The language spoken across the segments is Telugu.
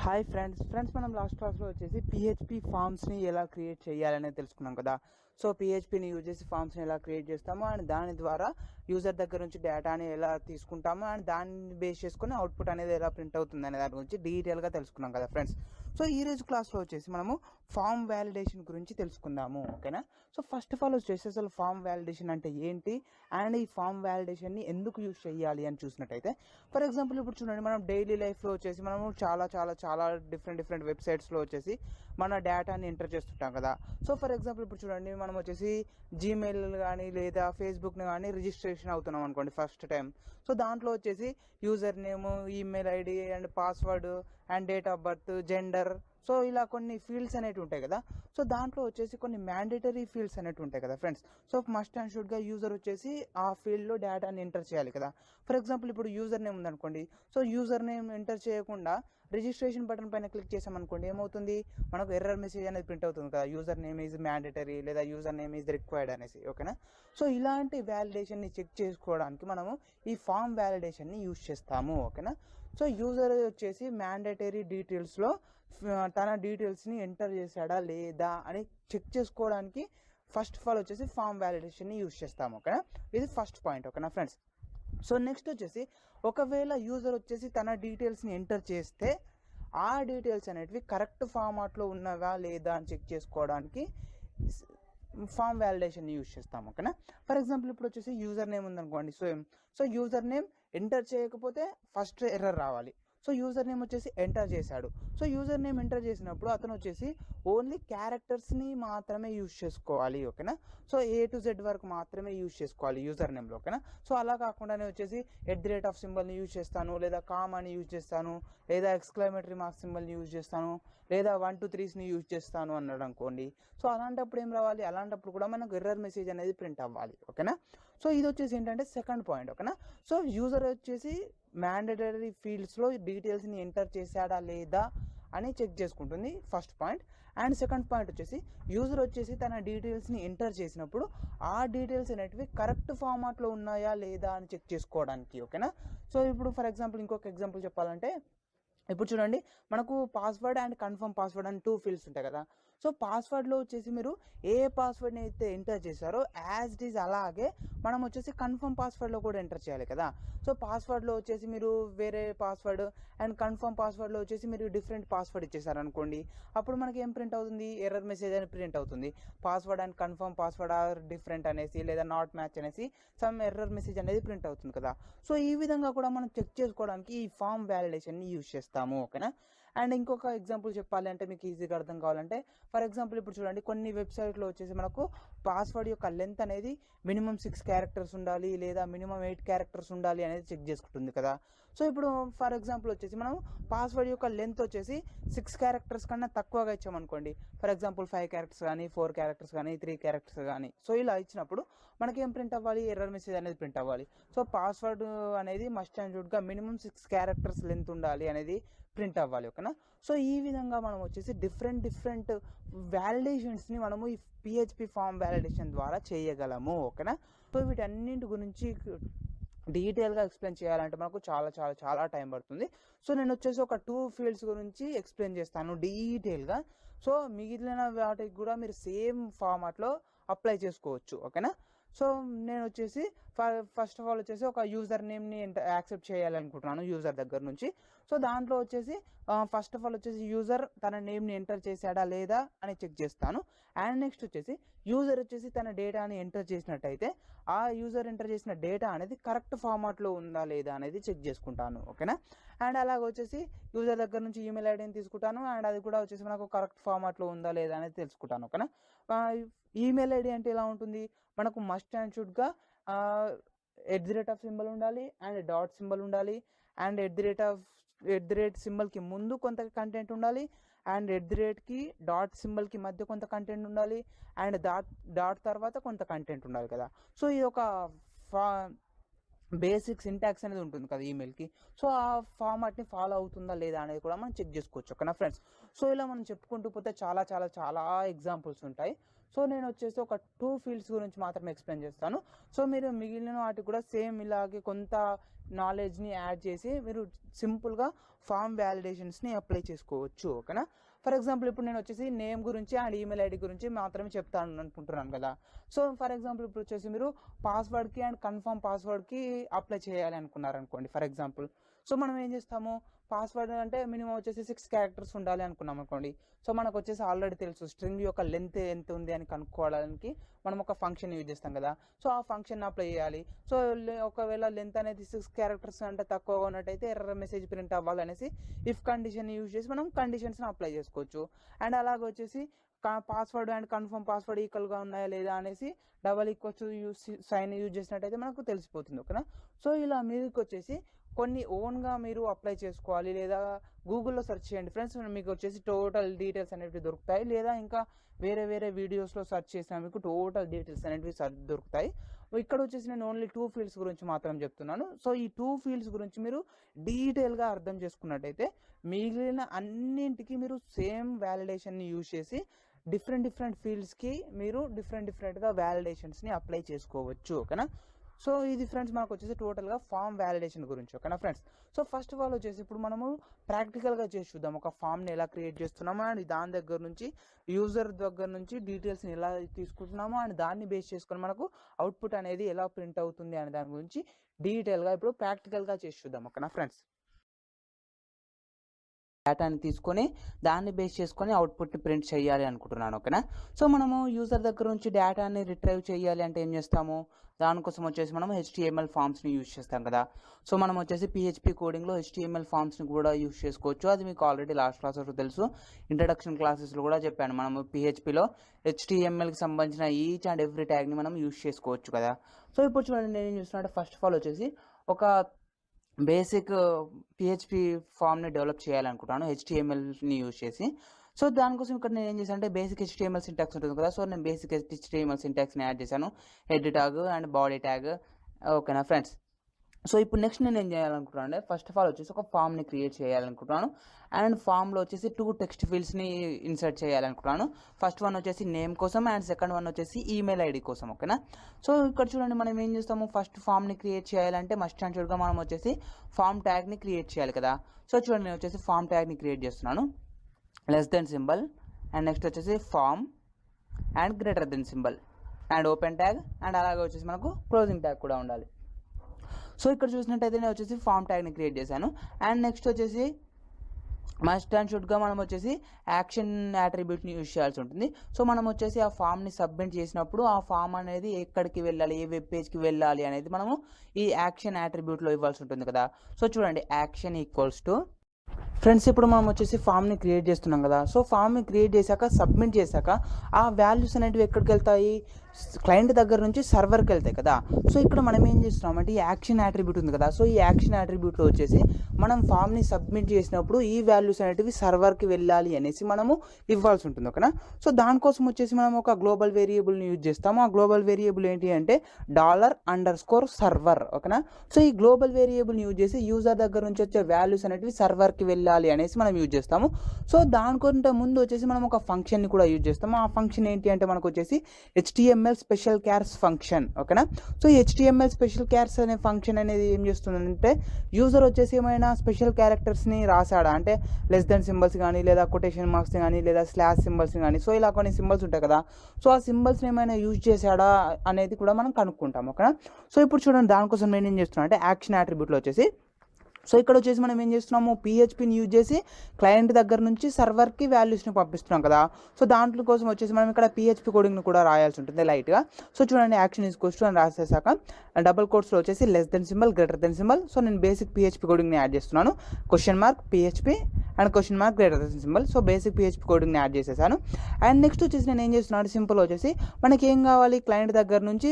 హాయ్ ఫ్రెండ్స్ మనం లాస్ట్ క్లాస్లో వచ్చేసి పిహెచ్పి ఫామ్స్ని ఎలా క్రియేట్ చేయాలనేది తెలుసుకున్నాం కదా. సో పిహెచ్పిని యూజ్ చేసి ఫామ్స్ని ఎలా క్రియేట్ చేస్తాము అండ్ దాని ద్వారా యూజర్ దగ్గర నుంచి డేటాని ఎలా తీసుకుంటాము అండ్ దాన్ని బేస్ చేసుకుని అవుట్పుట్ అనేది ఎలా ప్రింట్ అవుతుంది అనే దాని గురించి డీటెయిల్గా తెలుసుకున్నాం కదా ఫ్రెండ్స్. సో ఈరోజు క్లాస్లో వచ్చేసి మనము ఫామ్ వ్యాలిడేషన్ గురించి తెలుసుకుందాము, ఓకేనా. సో ఫస్ట్ ఆఫ్ ఆల్ వచ్చేసి అసలు ఫామ్ వ్యాలిడేషన్ అంటే ఏంటి అండ్ ఈ ఫామ్ వ్యాలిడేషన్ని ఎందుకు యూజ్ చేయాలి అని చూసినట్టయితే, ఫర్ ఎగ్జాంపుల్ ఇప్పుడు చూడండి, మనం డైలీ లైఫ్లో వచ్చేసి మనము చాలా డిఫరెంట్ వెబ్సైట్స్లో వచ్చేసి మన డేటాని ఎంటర్ చేస్తుంటాం కదా. సో ఫర్ ఎగ్జాంపుల్ ఇప్పుడు చూడండి, మనం వచ్చేసి జీమెయిల్ కానీ లేదా ఫేస్బుక్ని కానీ రిజిస్ట్రేషన్ అవుతున్నాం అనుకోండి ఫస్ట్ టైం. సో దాంట్లో వచ్చేసి user name, email ID and password and date of birth, gender, so ఇలా కొన్ని ఫీల్డ్స్ అనేవి ఉంటాయి కదా. సో దాంట్లో వచ్చేసి కొన్ని మ్యాండేటరీ ఫీల్డ్స్ అనేవి ఉంటాయి కదా ఫ్రెండ్స్. సో మస్ట్ అండ్ షుడ్గా యూజర్ వచ్చేసి ఆ ఫీల్డ్లో డేటాని ఎంటర్ చేయాలి కదా. ఫర్ ఎగ్జాంపుల్ ఇప్పుడు యూజర్ నేమ్ ఉందనుకోండి, సో యూజర్ నేమ్ ఎంటర్ చేయకుండా రిజిస్ట్రేషన్ బటన్ పైన క్లిక్ చేసామనుకోండి, ఏమవుతుంది, మనకు ఎర్రర్ మెసేజ్ అనేది ప్రింట్ అవుతుంది కదా, యూజర్ నేమ్ ఈజ్ మ్యాండేటరీ లేదా యూజర్ నేమ్ ఈజ్ రిక్వైర్డ్ అనేసి, ఓకేనా. సో ఇలాంటి వ్యాలిడేషన్ని చెక్ చేసుకోవడానికి మనము ఈ ఫామ్ వ్యాలిడేషన్ని యూజ్ చేస్తాము, ఓకేనా. సో యూజర్ వచ్చేసి మ్యాండేటరీ డీటెయిల్స్లో తన డీటెయిల్స్ని ఎంటర్ చేశాడా లేదా అని చెక్ చేసుకోవడానికి ఫస్ట్ ఆఫ్ ఆల్ వచ్చేసి ఫామ్ వ్యాలిడేషన్ని యూజ్ చేస్తాము, ఓకేనా. ఇది ఫస్ట్ పాయింట్, ఓకేనా ఫ్రెండ్స్. సో నెక్స్ట్ వచ్చేసి ఒకవేళ యూజర్ వచ్చేసి తన డీటెయిల్స్ని ఎంటర్ చేస్తే ఆ డీటెయిల్స్ అనేటివి కరెక్ట్ ఫార్మాట్లో ఉన్నవా లేదా అని చెక్ చేసుకోవడానికి ఫామ్ వ్యాలిడేషన్ యూజ్ చేస్తాం, ఓకేనా. ఫర్ ఎగ్జాంపుల్ ఇప్పుడు వచ్చేసి యూజర్ నేమ్ ఉందనుకోండి, సో యూజర్ నేమ్ ఎంటర్ చేయకపోతే ఫస్ట్ ఎర్రర్ రావాలి. సో యూజర్ నేమ్ వచ్చేసి ఎంటర్ చేశాడు. సో యూజర్ నేమ్ ఎంటర్ చేసినప్పుడు అతను వచ్చేసి ఓన్లీ క్యారెక్టర్స్ని మాత్రమే యూజ్ చేసుకోవాలి, ఓకేనా. సో A to Z వరకు మాత్రమే యూజ్ చేసుకోవాలి యూజర్ నేమ్లో, ఓకేనా. సో అలా కాకుండానే వచ్చేసి @ సింబల్ని యూజ్ చేస్తాను, లేదా కామ్ అని యూజ్ చేస్తాను, లేదా ఎక్స్క్లమేటరీ మార్క్ సింబల్ని యూజ్ చేస్తాను, లేదా 1 2 3ని యూజ్ చేస్తాను అన్నాడు అనుకోండి. సో అలాంటప్పుడు ఏం రావాలి, అలాంటప్పుడు కూడా మనకు ఎర్రర్ మెసేజ్ అనేది ప్రింట్ అవ్వాలి, ఓకేనా. సో ఇది వచ్చేసి ఏంటంటే సెకండ్ పాయింట్, ఓకేనా. సో యూజర్ వచ్చేసి మ్యాండేటరీ ఫీల్డ్స్లో డీటెయిల్స్ని ఎంటర్ చేశాడా లేదా అని చెక్ చేసుకుంటుంది, first point. And second point వచ్చేసి యూజర్ వచ్చేసి తన డీటెయిల్స్ని ఎంటర్ చేసినప్పుడు ఆ డీటెయిల్స్ అనేటివి కరెక్ట్ ఫార్మాట్లో ఉన్నాయా లేదా అని చెక్ చేసుకోవడానికి, ఓకేనా. సో ఇప్పుడు ఫర్ ఎగ్జాంపుల్ ఇంకొక ఎగ్జాంపుల్ చెప్పాలంటే, ఇప్పుడు చూడండి, మనకు పాస్వర్డ్ అండ్ కన్ఫర్మ్ పాస్వర్డ్ అని 2 ఫీల్డ్స్ ఉంటాయి కదా. సో పాస్వర్డ్లో వచ్చేసి మీరు ఏ పాస్వర్డ్ని అయితే ఎంటర్ చేశారో యాజ్ ఇట్ ఈజ్ అలాగే మనం వచ్చేసి కన్ఫర్మ్ పాస్వర్డ్లో కూడా ఎంటర్ చేయాలి కదా. సో పాస్వర్డ్లో వచ్చేసి మీరు వేరే పాస్వర్డ్ అండ్ కన్ఫర్మ్ పాస్వర్డ్లో వచ్చేసి మీరు డిఫరెంట్ పాస్వర్డ్ ఇచ్చేసారు అనుకోండి, అప్పుడు మనకి ఏం ప్రింట్ అవుతుంది, ఎర్రర్ మెసేజ్ అని ప్రింట్ అవుతుంది. Password and confirm password are different అనేసి లేదా నాట్ మ్యాచ్ అనేసి సమ్ ఎర్రర్ మెసేజ్ అనేది ప్రింట్ అవుతుంది కదా. సో ఈ విధంగా కూడా మనం చెక్ చేసుకోవడానికి ఈ ఫామ్ వ్యాలిడేషన్ని యూజ్ చేస్తాము, ఓకేనా. అండ్ ఇంకొక ఎగ్జాంపుల్ చెప్పాలి అంటే మీకు ఈజీగా అర్థం కావాలంటే, ఫర్ ఎగ్జాంపుల్ ఇప్పుడు చూడండి, కొన్ని వెబ్సైట్లో వచ్చేసి మనకు పాస్వర్డ్ యొక్క లెంత్ అనేది మినిమం 6 క్యారెక్టర్స్ ఉండాలి లేదా మినిమం 8 క్యారెక్టర్స్ ఉండాలి అనేది చెక్ చేసుకుంటుంది కదా. సో ఇప్పుడు ఫర్ ఎగ్జాంపుల్ వచ్చేసి మనం పాస్వర్డ్ యొక్క లెంత్ వచ్చేసి 6 క్యారెక్టర్స్ కన్నా తక్కువగా ఇచ్చామనుకోండి, ఫర్ ఎగ్జాంపుల్ 5 క్యారెక్టర్స్ కానీ 4 క్యారెక్టర్స్ కానీ 3 క్యారెక్టర్స్ కానీ, సో ఇలా ఇచ్చినప్పుడు మనకి ఏం ప్రింట్ అవ్వాలి, ఎర్రర్ మెసేజ్ అనేది ప్రింట్ అవ్వాలి. సో పాస్వర్డ్ అనేది మస్ట్ అండ్ షుడ్గా మినిమం 6 క్యారెక్టర్స్ లెంత్ ఉండాలి అనేది ప్రింట్ అవ్వాలి, ఓకేనా. సో ఈ విధంగా మనం వచ్చేసి డిఫరెంట్ వ్యాలిడేషన్స్ని మనము ఈ పిహెచ్పి ఫామ్ వ్యాలిడేషన్ ద్వారా చేయగలము, ఓకేనా. సో వీటన్నింటి గురించి డీటెయిల్గా ఎక్స్ప్లెయిన్ చేయాలంటే మనకు చాలా టైం పడుతుంది. సో నేను వచ్చేసి ఒక 2 ఫీల్డ్స్ గురించి ఎక్స్ప్లెయిన్ చేస్తాను డీటెయిల్గా. సో మిగిలిన వాటికి కూడా మీరు సేమ్ ఫార్మాట్లో అప్లై చేసుకోవచ్చు, ఓకేనా. సో నేను వచ్చేసి ఫస్ట్ ఆఫ్ ఆల్ వచ్చేసి ఒక యూజర్ నేమ్ని యాక్సెప్ట్ చేయాలనుకుంటున్నాను యూజర్ దగ్గర నుంచి. సో దాంట్లో వచ్చేసి ఫస్ట్ ఆఫ్ ఆల్ వచ్చేసి యూజర్ తన నేమ్ని ఎంటర్ చేశాడా లేదా అని చెక్ చేస్తాను. అండ్ నెక్స్ట్ వచ్చేసి యూజర్ వచ్చేసి తన డేటాని ఎంటర్ చేసినట్టయితే ఆ యూజర్ ఎంటర్ చేసిన డేటా అనేది కరెక్ట్ ఫార్మాట్లో ఉందా లేదా అనేది చెక్ చేసుకుంటాను, ఓకేనా. అండ్ అలాగ వచ్చేసి యూజర్ దగ్గర నుంచి ఈమెయిల్ ఐడిని తీసుకుంటాను అండ్ అది కూడా వచ్చేసి మనకు కరెక్ట్ ఫార్మాట్లో ఉందా లేదా అనేది తెలుసుకుంటాను, ఓకేనా. ఈమెయిల్ ఐడి అంటే ఎలా ఉంటుంది, మనకు మస్ట్ అండ్ షుడ్గా @ సింబల్ ఉండాలి అండ్ డాట్ సింబల్ ఉండాలి అండ్ @ సింబల్కి ముందు కొంత కంటెంట్ ఉండాలి అండ్ @కి డాట్ సింబల్కి మధ్య కొంత కంటెంట్ ఉండాలి అండ్ డాట్ తర్వాత కొంత కంటెంట్ ఉండాలి కదా. సో ఇది ఒక బేసిక్ సింటాక్స్ అనేది ఉంటుంది కదా ఈమెయిల్కి. సో ఆ ఫార్మాట్ని ఫాలో అవుతుందా లేదా అనేది కూడా మనం చెక్ చేసుకోవచ్చు ఓకేనా ఫ్రెండ్స్. సో ఇలా మనం చెప్పుకుంటూ పోతే చాలా చాలా చాలా ఎగ్జాంపుల్స్ ఉంటాయి. సో నేను వచ్చేసి ఒక 2 ఫీల్డ్స్ గురించి మాత్రమే ఎక్స్ప్లెయిన్ చేస్తాను. సో మీరు మిగిలిన వాటికి కూడా సేమ్ ఇలాగే కొంత నాలెడ్జ్ని యాడ్ చేసి మీరు సింపుల్గా ఫామ్ వ్యాలిడేషన్స్ని అప్లై చేసుకోవచ్చు ఓకేనా. ఫర్ ఎగ్జాంపుల్ ఇప్పుడు నేను వచ్చేసి నేమ్ గురించి అండ్ ఈమెయిల్ ఐడి గురించి మాత్రమే చెప్తాను అనుకుంటున్నాను కదా. సో ఫర్ ఎగ్జాంపుల్ ఇప్పుడు వచ్చేసి మీరు పాస్వర్డ్కి అండ్ కన్ఫర్మ్ పాస్వర్డ్కి అప్లై చేయాలి అనుకున్నారనుకోండి ఫర్ ఎగ్జాంపుల్. సో మనం ఏం చేస్తాము, పాస్వర్డ్ అంటే మినిమం వచ్చేసి 6 క్యారెక్టర్స్ ఉండాలి అనుకున్నాం అనుకోండి. సో మనకు వచ్చేసి ఆల్రెడీ తెలుసు స్ట్రింగ్ యొక్క లెంత్ ఎంత ఉంది అని కనుక్కోవడానికి మనం ఒక ఫంక్షన్ యూజ్ చేస్తాం కదా. సో ఆ ఫంక్షన్ అప్లై చేయాలి. సో ఒకవేళ లెంత్ అనేది 6 క్యారెక్టర్స్ అంటే తక్కువగా ఉన్నట్టయితే ఎర్రర్ మెసేజ్ ప్రింట్ అవ్వాలనేసి ఇఫ్ కండిషన్ యూజ్ చేసి మనం కండిషన్స్ని అప్లై చేసుకోవచ్చు. అండ్ అలాగే వచ్చేసి పాస్వర్డ్ అండ్ కన్ఫర్మ్ పాస్వర్డ్ ఈక్వల్గా ఉన్నాయా లేదా అనేసి == సైన్ యూజ్ చేసినట్టయితే మనకు తెలిసిపోతుంది ఓకేనా. సో ఇలా మీకు వచ్చేసి కొన్ని ఓన్గా మీరు అప్లై చేసుకోవాలి లేదా గూగుల్లో సెర్చ్ చేయండి ఫ్రెండ్స్, మీకు వచ్చేసి టోటల్ డీటెయిల్స్ అనేవి దొరుకుతాయి. లేదా ఇంకా వేరే వేరే వీడియోస్లో సెర్చ్ చేసినా మీకు టోటల్ డీటెయిల్స్ అనేవి దొరుకుతాయి. ఇక్కడ వచ్చేసి నేను ఓన్లీ 2 ఫీల్డ్స్ గురించి మాత్రం చెప్తున్నాను. సో ఈ 2 ఫీల్డ్స్ గురించి మీరు డీటెయిల్గా అర్థం చేసుకున్నట్టయితే మిగిలిన అన్నింటికి మీరు సేమ్ వ్యాలిడేషన్ని యూజ్ చేసి డిఫరెంట్ ఫీల్డ్స్కి మీరు డిఫరెంట్గా వ్యాలిడేషన్స్ని అప్లై చేసుకోవచ్చు ఓకేనా. సో ఇది ఫ్రెండ్స్ మనకు వచ్చేసి టోటల్గా ఫామ్ వ్యాలిడేషన్ గురించి ఓకేనా friends. So first of all వచ్చేసి ఇప్పుడు మనము ప్రాక్టికల్గా చేసి చూద్దాం ఒక ఫామ్ని ఎలా క్రియేట్ చేస్తున్నామో అండ్ దాని దగ్గర నుంచి యూజర్ దగ్గర నుంచి డీటెయిల్స్ని ఎలా తీసుకుంటున్నామో అండ్ దాన్ని బేస్ చేసుకొని మనకు అవుట్పుట్ అనేది ఎలా ప్రింట్ అవుతుంది అనే దాని గురించి డీటెయిల్గా ఇప్పుడు ప్రాక్టికల్గా చేసి చూద్దాం ఓకేనా ఫ్రెండ్స్. డేటాని తీసుకొని దాన్ని బేస్ చేసుకొని అవుట్పుట్ని ప్రింట్ చేయాలి అనుకుంటున్నాను ఓకేనా. సో మనము యూజర్ దగ్గర నుంచి డేటాని రిట్రైవ్ చేయాలి అంటే ఏం చేస్తాము, దానికోసం వచ్చేసి మనం HTML ఫామ్స్ని యూజ్ చేస్తాం కదా. సో మనం వచ్చేసి PHP కోడింగ్లో HTML ఫామ్స్ని కూడా యూజ్ చేసుకోవచ్చు. అది మీకు ఆల్రెడీ లాస్ట్ క్లాసెస్లో తెలుసు, ఇంట్రడక్షన్ క్లాసెస్లో కూడా చెప్పాను. మనము PHPలో HTMLకి సంబంధించిన ఈచ్ అండ్ ఎవ్రీ ట్యాగ్ని మనం యూజ్ చేసుకోవచ్చు కదా. సో ఇప్పుడు చూడండి నేను ఏం చూస్తున్నా అంటే ఫస్ట్ ఆఫ్ ఆల్ వచ్చేసి ఒక బేసిక్ PHP ఫామ్ని డెవలప్ చేయాలనుకుంటాను HTMLని యూజ్ చేసి. సో దానికోసం ఇక్కడ నేను ఏం చేశాను అంటే బేసిక్ HTML సింటాక్స్ ఉంటుంది కదా. సో నేను బేసిక్ HTML సింటాక్స్ని యాడ్ చేశాను, head tag and body tag ఓకేనా ఫ్రెండ్స్. సో ఇప్పుడు నెక్స్ట్ నేను ఏం చేయాలనుకుంటున్నాను అంటే ఫస్ట్ ఆఫ్ ఆల్ వచ్చేసి ఒక ఫామ్ని క్రియేట్ చేయాలనుకుంటున్నాను అండ్ ఫామ్లో వచ్చేసి 2 టెక్స్ట్ ఫీల్డ్స్ని ఇన్సర్ట్ చేయాలనుకుంటున్నాను. ఫస్ట్ వన్ వచ్చేసి నేమ్ కోసం అండ్ సెకండ్ వన్ వచ్చేసి ఈమెయిల్ ఐడి కోసం ఓకేనా. సో ఇక్కడ చూడండి మనం ఏం చేస్తాము, ఫస్ట్ ఫామ్ని క్రియేట్ చేయాలంటే మస్ట్ అండ్ షుడ్గా మనం వచ్చేసి ఫామ్ ట్యాగ్ని క్రియేట్ చేయాలి కదా. సో చూడండి నేను వచ్చేసి ఫామ్ ట్యాగ్ని క్రియేట్ చేస్తున్నాను, <= సింబల్ అండ్ నెక్స్ట్ వచ్చేసి form and > and open tag and అలాగే వచ్చేసి మనకు క్లోజింగ్ ట్యాగ్ కూడా ఉండాలి. సో ఇక్కడ చూసినట్టయితే నేను వచ్చేసి ఫామ్ ట్యాగ్ని క్రియేట్ చేశాను అండ్ నెక్స్ట్ వచ్చేసి మస్ట్ అండ్ షుడ్గా మనం వచ్చేసి యాక్షన్ యాట్రిబ్యూట్ని యూజ్ చేయాల్సి ఉంటుంది. సో మనం వచ్చేసి ఆ ఫామ్ని సబ్మిట్ చేసినప్పుడు ఆ ఫామ్ అనేది ఎక్కడికి వెళ్ళాలి, ఏ వెబ్ పేజ్కి వెళ్ళాలి అనేది మనము ఈ యాక్షన్ యాట్రిబ్యూట్లో ఇవ్వాల్సి ఉంటుంది కదా. సో చూడండి యాక్షన్ = ఫ్రెండ్స్ ఇప్పుడు మనం వచ్చేసి ఫామ్ని క్రియేట్ చేస్తున్నాం కదా. సో ఫామ్ని క్రియేట్ చేశాక సబ్మిట్ చేశాక ఆ వాల్యూస్ అనేటివి ఎక్కడికి వెళ్తాయి, క్లయింట్ దగ్గర నుంచి సర్వర్కి వెళ్తాయి కదా. సో ఇక్కడ మనం ఏం చేస్తున్నామంటే ఈ యాక్షన్ యాట్రిబ్యూట్ ఉంది కదా. సో ఈ యాక్షన్ యాట్రిబ్యూట్లో వచ్చేసి మనం ఫామ్ని సబ్మిట్ చేసినప్పుడు ఈ వాల్యూస్ అనేటివి సర్వర్కి వెళ్ళాలి అనేసి మనము ఇవ్వాల్సి ఉంటుంది ఓకేనా. సో దానికోసం వచ్చేసి మనం ఒక గ్లోబల్ వేరియబుల్ని యూజ్ చేస్తాము. ఆ గ్లోబల్ వేరియబుల్ ఏంటి అంటే $_server ఓకేనా. సో ఈ గ్లోబల్ వేరియబుల్ని యూజ్ చేసి యూజర్ దగ్గర నుంచి వచ్చే వాల్యూస్ అనేటివి సర్వర్కి వెళ్ళాలి అనేసి మనం యూజ్ చేస్తాము. సో దానికంటే ముందు వచ్చేసి మనం ఒక ఫంక్షన్ని కూడా యూజ్ చేస్తాము. ఆ ఫంక్షన్ ఏంటి అంటే మనకు వచ్చేసి HTML స్పెషల్ క్యార్స్ ఫంక్షన్ ఓకేనా. సో HTML స్పెషల్ క్యార్స్ అనే ఫంక్షన్ అనేది ఏం చేస్తుందంటే యూజర్ వచ్చేసి ఏమైనా స్పెషల్ క్యారెక్టర్స్ని రాసాడా అంటే <= కానీ లేదా కొటేషన్ మార్క్స్ కానీ లేదా /సింబల్స్ కానీ, సో ఇలా కొన్ని సింబల్స్ ఉంటాయి కదా. సో ఆ సింబల్స్ని ఏమైనా యూజ్ చేశాడా అనేది కూడా మనం కనుక్కుంటాం ఓకేనా. సో ఇప్పుడు చూడండి దానికోసం నేను ఏం చేస్తున్నాను అంటే యాక్షన్ యాట్రిబ్యూట్లో వచ్చేసి సో ఇక్కడ వచ్చేసి మనం ఏం చేస్తున్నాము, PHPని యూజ్ చేసి క్లయింట్ దగ్గర నుంచి సర్వర్కి వాల్యూస్ని పంపిస్తున్నాం కదా. సో దాంట్లో కోసం వచ్చేసి మనం ఇక్కడ PHP కోడింగ్ని కూడా రాయాల్సి ఉంటుంది లైట్గా. సో చూడండి యాక్షన్ = అని రాసేసాక డబుల్ కోట్స్లో వచ్చేసి <= సో నేను బేసిక్ PHP కోడింగ్ని యాడ్ చేస్తున్నాను, $PHP and $; so basic PHP కోడింగ్ని యాడ్ చేసేసాను. అండ్ నెక్స్ట్ వచ్చేసి నేను ఏం చేస్తున్నాను సింపుల్ వచ్చేసి మనకి ఏం కావాలి, క్లయింట్ దగ్గర నుంచి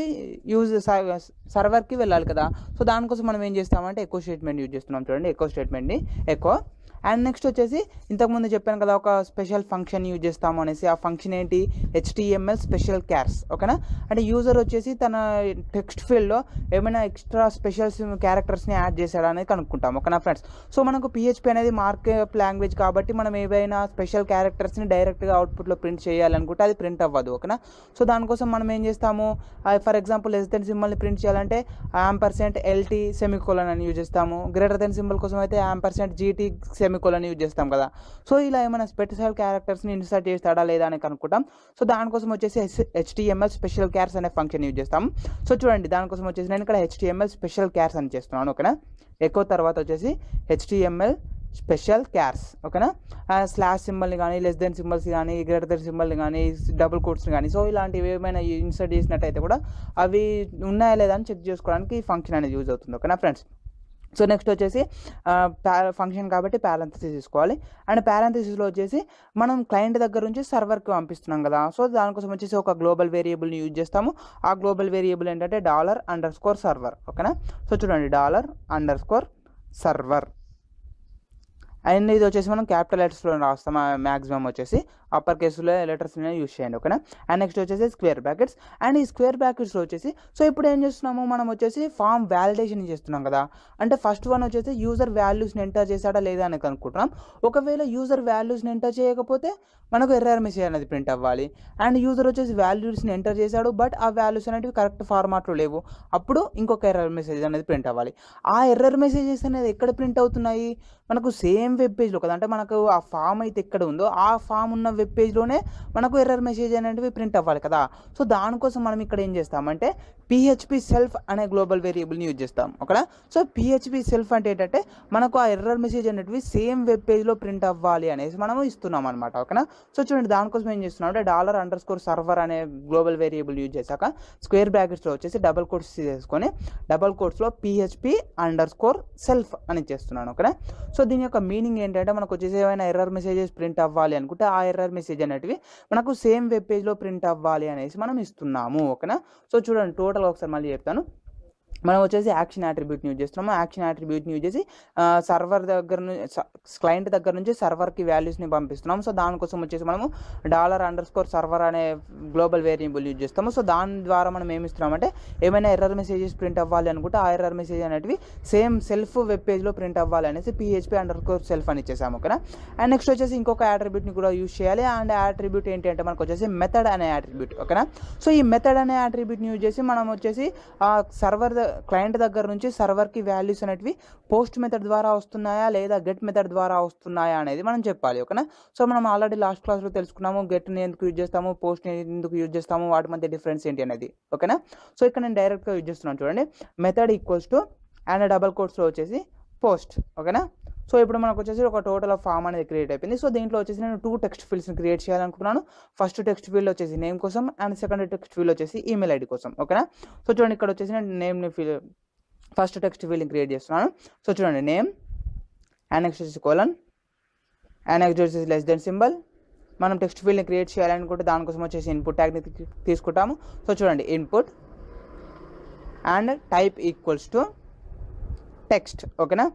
సర్వర్కి వెళ్ళాలి కదా. సో దానికోసం మనం ఏం చేస్తామంటే ఎకో స్టేట్మెంట్ యూజ్ చేస్తున్నాం. చూడండి ఎకో స్టేట్మెంట్ని అండ్ నెక్స్ట్ వచ్చేసి ఇంతకుముందు చెప్పాను కదా ఒక స్పెషల్ ఫంక్షన్ యూజ్ చేస్తాము అనేసి. ఆ ఫంక్షన్ ఏంటి, HTML స్పెషల్ క్యారెక్టర్స్. ఓకేనా, అంటే యూజర్ వచ్చేసి తన టెక్స్ట్ ఫీల్డ్లో ఏమైనా ఎక్స్ట్రా స్పెషల్ క్యారెక్టర్స్ని యాడ్ చేశాడా అనేది కనుక్కుంటాం. ఓకేనా ఫ్రెండ్స్, సో మనకు PHP అనేది మార్కప్ లాంగ్వేజ్ కాబట్టి మనం ఏవైనా స్పెషల్ క్యారెక్టర్స్ని డైరెక్ట్గా అవుట్పుట్లో ప్రింట్ చేయాలనుకుంటే అది ప్రింట్ అవ్వదు. ఓకేనా, సో దానికోసం మనం ఏం చేస్తాము, ఫర్ ఎగ్జాంపుల్ లెస్ దెన్ సింబల్ని ప్రింట్ చేయాలంటే %LT సెమికోలన్ అని యూజ్ చేస్తాము. గ్రేటర్ దెన్ సింబల్ కోసం అయితే %GT సెమికోలన్ యూజ్ చేస్తాం కదా. సో ఇలా ఏమైనా స్పెషల్ క్యారెక్టర్స్ని ఇన్సర్ట్ చేస్తాడా లేదా అని కనుక్కుంటాం. సో దానికోసం వచ్చేసి HTML స్పెషల్ క్యారెక్టర్స్ అనే ఫంక్షన్ యూజ్ చేస్తాం. సో చూడండి, దానికోసం వచ్చేసి నేను ఇక్కడ HTML స్పెషల్ క్యారెక్టర్స్ అని చేస్తున్నాను. ఓకేనా, ఎకో తర్వాత వచ్చేసి HTML స్పెషల్ క్యారెక్టర్స్. ఓకేనా, స్లాష్ సింబల్ని కానీ, లెస్ దెన్ సింబల్స్ కానీ, గ్రేటర్ దెన్ సింబల్ని కానీ, డబుల్ కోట్స్ని కానీ, సో ఇలాంటివి ఏమైనా ఇన్సర్ట్ చేసినట్టయితే కూడా అవి ఉన్నాయా లేదా అని చెక్ చేసుకోవడానికి ఈ ఫంక్షన్ అనేది యూజ్ అవుతుంది. ఓకేనా ఫ్రెండ్స్, సో నెక్స్ట్ వచ్చేసి ఫంక్షన్ కాబట్టి పారాంథసిస్ తీసుకోవాలి. అండ్ పారాంథసిస్లో వచ్చేసి మనం క్లయింట్ దగ్గర నుంచి సర్వర్కి పంపిస్తున్నాం కదా. సో దానికోసం వచ్చేసి ఒక గ్లోబల్ వేరియబుల్ని యూజ్ చేస్తాము. ఆ గ్లోబల్ వేరియబుల్ ఏంటంటే $_server. ఓకేనా, సో చూడండి $_server. అండ్ ఇది వచ్చేసి మనం క్యాపిటల్ లెటర్స్లో రాస్తాం. మ్యాక్సిమం వచ్చేసి అప్పర్ కేసులో లెటర్స్ని యూజ్ చేయండి. ఓకేనా, అండ్ నెక్స్ట్ వచ్చేసి స్క్వేర్ బ్రాకెట్స్. అండ్ ఈ స్క్వేర్ బ్రాకెట్స్లో వచ్చేసి సో ఇప్పుడు ఏం చేస్తున్నాము, మనం వచ్చేసి ఫామ్ వ్యాలిడేషన్ చేస్తున్నాం కదా. అంటే ఫస్ట్ వన్ వచ్చేసి యూజర్ వాల్యూస్ని ఎంటర్ చేశాడా లేదా అని కనుక్కుంటున్నాం. ఒకవేళ యూజర్ వాల్యూస్ని ఎంటర్ చేయకపోతే మనకు ఎర్రర్ మెసేజ్ అనేది ప్రింట్ అవ్వాలి. అండ్ యూజర్ వచ్చేసి వాల్యూస్ని ఎంటర్ చేశాడు, బట్ ఆ వాల్యూస్ అనేవి కరెక్ట్ ఫార్మాట్లో లేవు, అప్పుడు ఇంకొక ఎర్రర్ మెసేజ్ అనేది ప్రింట్ అవ్వాలి. ఆ ఎర్రర్ మెసేజెస్ అనేది ఎక్కడ ప్రింట్ అవుతున్నాయి, మనకు సేమ్ వెబ్ పేజ్లో కదా. అంటే మనకు ఆ ఫామ్ అయితే ఎక్కడ ఉందో ఆ ఫామ్ ఉన్న వెబ్ పేజ్లోనే మనకు ఎర్రర్ మెసేజ్ అనేవి ప్రింట్ అవ్వాలి కదా. సో దానికోసం మనం ఇక్కడ ఏం చేస్తామంటే PHP సెల్ఫ్ అనే గ్లోబల్ వేరియబుల్ని యూజ్ చేస్తాం. ఓకేనా, సో PHP సెల్ఫ్ అంటే ఏంటంటే మనకు ఆ ఎర్రర్ మెసేజ్ అనేవి సేమ్ వెబ్ పేజ్లో ప్రింట్ అవ్వాలి అనేసి మనము ఇస్తున్నాం అనమాట. ఓకేనా, సో చూడండి, దానికోసం ఏం చేస్తున్నాం అంటే $_server అనే గ్లోబల్ వేరియబుల్ యూజ్ చేశాక స్క్వేర్ బ్రాకెట్స్లో వచ్చేసి డబల్ కోట్స్ తీసుకొని డబల్ కోట్స్లో PHP_self అని చేస్తున్నాను. ఓకేనా, సో దీని యొక్క మీనింగ్ ఏంటంటే మనకు వచ్చేసి ఏమైనా ఎర్రర్ మెసేజెస్ ప్రింట్ అవ్వాలి అనుకుంటే ఆ ఎర్రర్ మెసేజ్ అనేటివి మనకు సేమ్ వెబ్ పేజ్లో ప్రింట్ అవ్వాలి అనేసి మనం ఇస్తున్నాము. ఓకేనా, సో చూడండి, టోటల్గా ఒకసారి మళ్ళీ చెప్తాను. మనం వచ్చేసి యాక్షన్ యాట్రిబ్యూట్ని యూజ్ చేస్తున్నాము. యాక్షన్ యాట్రిబ్యూట్ని యూజ్ చేసి సర్వర్ దగ్గర నుంచి క్లయింట్ దగ్గర నుంచి సర్వర్కి వాల్యూస్ని పంపిస్తున్నాము. సో దానికోసం వచ్చేసి మనము $_server అనే గ్లోబల్ వేరియబుల్ యూజ్ చేస్తాము. సో దాని ద్వారా మనం ఏమి ఇస్తున్నామంటే ఏమైనా ఎర్రర్ మెసేజెస్ ప్రింట్ అవ్వాలి అనుకుంటే ఆ ఎర్రర్ మెసేజ్ అనేటివి సేమ్ సెల్ఫ్ వెబ్ పేజ్లో ప్రింట్ అవ్వాలి అనేసి PHP_self అని ఇచ్చేసాము. ఓకేనా, అండ్ నెక్స్ట్ వచ్చేసి ఇంకొక యాట్రిబ్యూట్ని కూడా యూజ్ చేయాలి. అండ్ యాట్రిబ్యూట్ ఏంటి అంటే మనకు వచ్చేసి మెథడ్ అనే యాట్రిబ్యూట్. ఓకేనా, సో ఈ మెథడ్ అనే యాట్రిబ్యూట్ని యూజ్ చేసి మనం వచ్చేసి సర్వర్ క్లయింట్ దగ్గర నుంచి సర్వర్కి వాల్యూస్ అనేటివి పోస్ట్ మెథడ్ ద్వారా వస్తున్నాయా లేదా గెట్ మెథడ్ ద్వారా వస్తున్నాయా అనేది మనం చెప్పాలి. ఓకేనా, సో మనం ఆల్రెడీ లాస్ట్ క్లాస్లో తెలుసుకున్నాము గెట్ని ఎందుకు యూజ్ చేస్తాము, పోస్ట్ని ఎందుకు యూజ్ చేస్తాము, వాటి మధ్య డిఫరెన్స్ ఏంటి అనేది. ఓకేనా, సో ఇక్కడ నేను డైరెక్ట్గా యూజ్ చేస్తున్నాను. చూడండి, మెథడ్ = అండ్ డబల్ కోట్స్లో వచ్చేసి పోస్ట్. ఓకేనా, సో ఇప్పుడు మనకు వచ్చేసి ఒక టోటల్ ఆఫ్ ఫామ్ అనేది క్రియేట్ అయిపోయింది. సో దీంట్లో వచ్చేసి నేను 2 టెక్స్ట్ ఫీల్డ్స్ని క్రియేట్ చేయాలనుకున్నాను. ఫస్ట్ టెక్స్ట్ ఫీల్డ్ వచ్చేసి నేమ్ కోసం అండ్ సెకండ్ టెక్స్ట్ ఫీల్డ్ వచ్చేసి ఈమెయిల్ ఐడి కోసం. ఓకేనా, సో చూడండి, ఇక్కడ వచ్చేసి నేను నేమ్ని ఫస్ట్ టెక్స్ట్ ఫీల్డ్ని క్రియేట్ చేస్తున్నాను. సో చూడండి, నేమ్ అండ్ నెక్స్ట్ వచ్చేసి కోలన్ అండ్ నెక్స్ట్ వచ్చేసి లెస్ దెన్ సింబల్. మనం టెక్స్ట్ ఫీల్డ్ని క్రియేట్ చేయాలనుకుంటే దానికోసం వచ్చేసి ఇన్పుట్ ట్యాగ్ని తీసుకుంటాము. సో చూడండి, ఇన్పుట్ అండ్ టైప్ = టెక్స్ట్. ఓకేనా,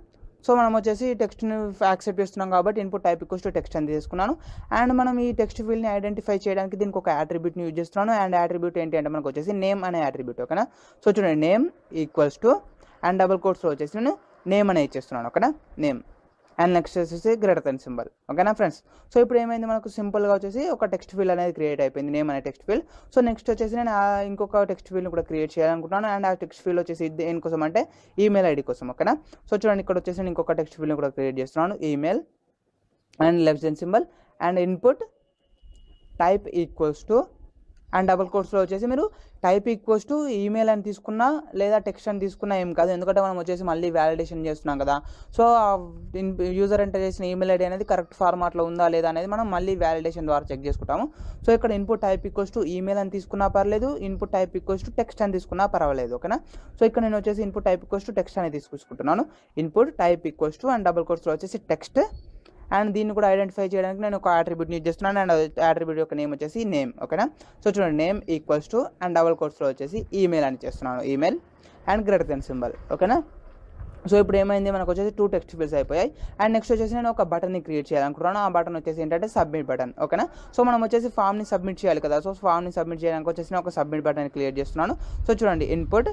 సో మనం వచ్చేసి టెక్స్ట్ని యాక్సెప్ట్ చేస్తున్నాం కాబట్టి ఇన్పుట్ టైప్ = టెక్స్ట్ అని తీసుకున్నాను. అండ్ మనం ఈ టెక్స్ట్ ఫీల్డ్ని ఐడెంటిఫై చేయడానికి దీనికి ఒక యాట్రిబ్యూట్ని యూజ్ చేస్తున్నాను. అండ్ యాట్రిబ్యూట్ ఏంటి అంటే మనకు వచ్చేసి నేమ్ అనే యాట్రిబ్యూట్. ఓకేనా, సో చూడండి, నేమ్ = అండ్ డబుల్ కోట్స్లో వచ్చేసి నేను నేమ్ అనేది ఇచ్చేస్తున్నాను. ఓకేనా, నేమ్ అండ్ నెక్స్ట్ వచ్చేసి గ్రేటర్ దెన్ సింబల్. ఓకేనా ఫ్రెండ్స్, సో ఇప్పుడు ఏమైంది, మనకు సింపుల్గా వచ్చేసి ఒక టెక్స్ట్ ఫీల్డ్ అనేది క్రియేట్ అయిపోయింది, నేమ్ అనే టెక్స్ట్ ఫీల్డ్. సో నెక్స్ట్ వచ్చేసి నేను ఇంకొక టెక్స్ట్ ఫీల్డ్ని కూడా క్రియేట్ చేయాలనుకుంటున్నాను. అండ్ ఆ టెక్స్ట్ ఫీల్డ్ వచ్చేసి దేనికోసం అంటే ఈమెయిల్ ఐడి కోసం. ఓకేనా, సో చూడండి, ఇక్కడ వచ్చేసి నేను ఇంకొక టెక్స్ట్ ఫీల్డ్ని కూడా క్రియేట్ చేస్తున్నాను, email and less than symbol and input type = and double కోట్స్లో వచ్చేసి మీరు టైప్ = ఈమెయిల్ అని తీసుకున్నా లేదా టెక్స్ట్ అని తీసుకున్నా ఏం కాదు, ఎందుకంటే మనం వచ్చేసి మళ్ళీ వ్యాలిడేషన్ చేస్తున్నాం కదా. సో యూజర్ ఎంటర్ చేసిన ఈమెయిల్ ఐడి అనేది కరెక్ట్ ఫార్మాట్లో ఉందా లేదా అనేది మనం మళ్ళీ వ్యాలిడేషన్ ద్వారా చెక్ చేసుకుంటాము. సో ఇక్కడ ఇన్పుట్ టైప్ = ఈమెయిల్ అని తీసుకున్నా పర్లేదు, ఇన్పుట్ టైప్ = టెక్స్ట్ అని తీసుకున్నా పర్వాలేదు. ఓకేనా, సో ఇక్కడ నేను వచ్చేసి ఇన్పుట్ టైప్ = టెక్స్ట్ అనేది తీసుకుంటున్నాను. ఇన్పుట్ టైప్ = అండ్ డబుల్ కోట్స్లో వచ్చేసి టెక్స్ట్. అండ్ దీన్ని కూడా ఐడెంటిఫై చేయడానికి నేను ఒక యాట్రిబ్యూట్ని యూజ్ చేస్తున్నాను. అండ్ యాట్రిబ్యూట్ యొక్క నేమ్ వచ్చేసి నేమ్. ఓకేనా, సో చూడండి, నేమ్ = అండ్ డబుల్ కోట్స్లో వచ్చేసి ఈమెయిల్ అని చేస్తున్నాను, email and greater than symbol. ఓకేనా, సో ఇప్పుడు ఏమైంది, మనకు వచ్చేసి 2 టెక్స్ట్ ఫీల్డ్స్ అయిపోయాయి. అండ్ నెక్స్ట్ వచ్చేసి నేను ఒక బటన్ని క్రియేట్ చేయాలనుకుంటున్నాను. ఆ బటన్ వచ్చేసి ఏంటంటే సబ్మిట్ బటన్. ఓకేనా. సో మనం వచ్చేసి ఫామ్ని సబ్మిట్ చేయాలి కదా. సో ఫామ్ని సబ్మిట్ చేయడానికి వచ్చేసి నేను ఒక సబ్మిట్ బటన్ క్రియేట్ చేస్తున్నాను. సో చూడండి, input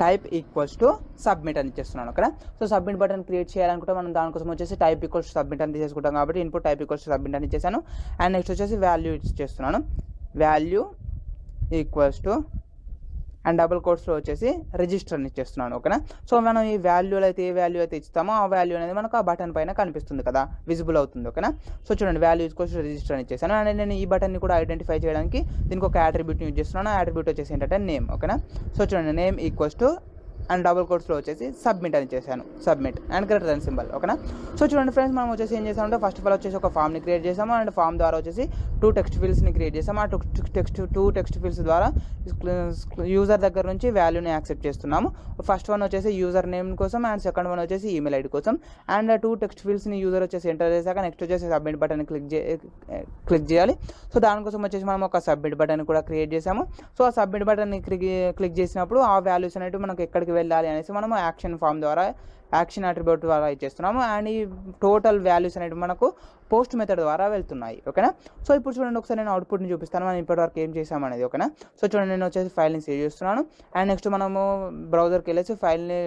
type equals to submit అని ఇచ్చేస్తున్నాను. ఓకేనా. సో సబ్మిట్ బటన్ క్రియేట్ చేయాలనుకుంటే మనం దానికోసం వచ్చేసి టైప్ ఈక్వల్స్ టు సబ్మిట్ అని తీసుకుంటాం కాబట్టి input type equals to submit అని ఇచ్చేసాను. అండ్ నెక్స్ట్ వచ్చేసి వాల్యూ ఇచ్చేస్తున్నాను. Value equals to and double కోట్స్లో వచ్చేసి రిజిస్టర్ అని ఇచ్చేస్తున్నాను. ఓకేనా. సో మనం ఈ వాల్యూలో అయితే ఏ వాల్యూ అయితే ఇస్తామో ఆ వాల్యూ అనేది మనకు ఆ బటన్ పైన కనిపిస్తుంది కదా, విజిబుల్ అవుతుంది. ఓకేనా. సో చూడండి, వాల్యూ ఈక్వల్స్ రిజిస్టర్ అని ఇచ్చేసాను. అండ్ నేను ఈ బటన్ని కూడా ఐడెంటిఫై చేయడానికి దీనికి ఒక యాట్రిబ్యూట్ని యూజ్ చేస్తున్నాను. ఆ యాట్రిబ్యూట్ వచ్చేసి ఏంటంటే నేమ్. ఓకేనా. సో చూడండి, name equals to and double కోట్స్లో వచ్చేసి సబ్మిట్ అని చేశాను. Submit and greater than symbol. ఓకేనా. సో చూడండి ఫ్రెండ్స్, మనం వచ్చేసి ఏం చేసామంటే ఫస్ట్ ఆఫ్ ఆల్ వచ్చేసి ఒక ఫామ్ని క్రియేట్ చేసాము. అండ్ ఫామ్ ద్వారా వచ్చేసి 2 టెక్స్ట్ ఫీల్డ్స్ని క్రియేట్ చేసాము. ఆ 2 టెక్స్ట్ ఫీల్డ్స్ ద్వారా యూజర్ దగ్గర నుంచి వాల్యూని యాక్సెప్ట్ చేస్తున్నాము. ఫస్ట్ వన్ వచ్చేసి యూజర్ నేమ్ కోసం అండ్ సెకండ్ వన్ వచ్చేసి ఈమెయిల్ ఐడి కోసం. అండ్ 2 టెక్స్ట్ ఫీల్డ్స్ని యూజర్ వచ్చేసి ఎంటర్ చేశాక నెక్స్ట్ వచ్చేసి సబ్మిట్ బటన్ క్లిక్ చేయాలి. సో దానికోసం వచ్చేసి మనం ఒక సబ్మిట్ బటన్ కూడా క్రియేట్ చేసాము. సో ఆ సబ్మిట్ బటన్ని క్లిక్ చేసినప్పుడు ఆ వాల్యూస్ అనేవి మనకు ఎక్కడికి వెళ్ళాలి అనేసి మనం యాక్షన్ ఫామ్ ద్వారా, యాక్షన్ అట్రిబ్యూట్ ద్వారా ఇచ్చేస్తున్నాము. అండ్ ఈ టోటల్ వాల్యూస్ అనేవి మనకు పోస్ట్ మెథడ్ ద్వారా వెళ్తున్నాయి. ఓకేనా. సో ఇప్పుడు చూడండి, ఒకసారి నేను అవుట్పుట్ని చూపిస్తాను మనం ఇప్పటివరకు ఏం చేసామనేది. ఓకేనా. సో చూడండి, నేను వచ్చేసి ఫైల్ని సేవ్ చేస్తున్నాను. అండ్ నెక్స్ట్ మనము బ్రౌజర్కి వెళ్ళేసి ఫైల్ని